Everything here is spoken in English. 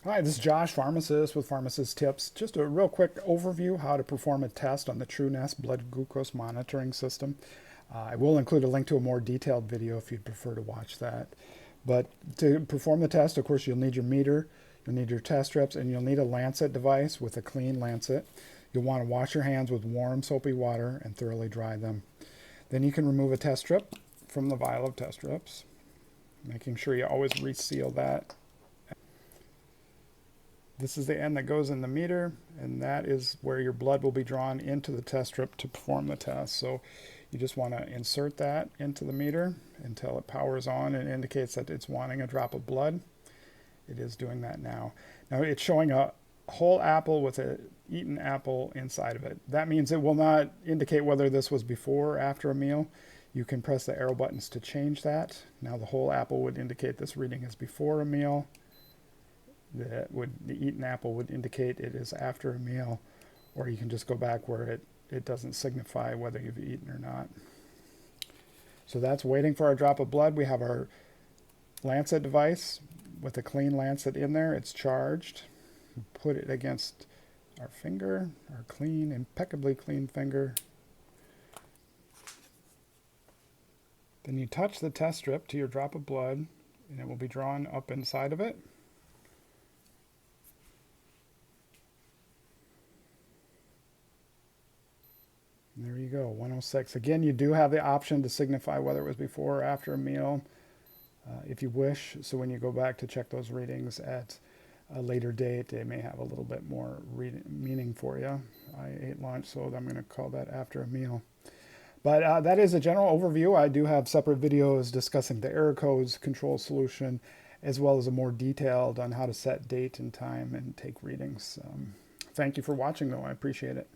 Hi, this is Josh, pharmacist with Pharmacist Tips. Just a real quick overview how to perform a test on the Trueness blood glucose monitoring system. I will include a link to a more detailed video if you'd prefer to watch that. But to perform the test, of course, you'll need your meter, you'll need your test strips, and you'll need a lancet device with a clean lancet. You'll want to wash your hands with warm, soapy water and thoroughly dry them. Then you can remove a test strip from the vial of test strips, making sure you always reseal that. This is the end that goes in the meter, and that is where your blood will be drawn into the test strip to perform the test. So you just want to insert that into the meter until it powers on and indicates that it's wanting a drop of blood. It is doing that now. Now it's showing a whole apple with a eaten apple inside of it. That means it will not indicate whether this was before or after a meal. You can press the arrow buttons to change that. Now the whole apple would indicate this reading is before a meal. The eaten apple would indicate it is after a meal, or you can just go back where it doesn't signify whether you've eaten or not. So that's waiting for our drop of blood. We have our lancet device with a clean lancet in there. It's charged. Put it against our finger, our clean, impeccably clean finger. Then you touch the test strip to your drop of blood, and it will be drawn up inside of it. There you go, 106. Again, you do have the option to signify whether it was before or after a meal if you wish. So when you go back to check those readings at a later date, they may have a little bit more meaning for you. I ate lunch, so I'm going to call that after a meal. But that is a general overview. I do have separate videos discussing the error codes, control solution, as well as a more detailed on how to set date and time and take readings. Thank you for watching, though. I appreciate it.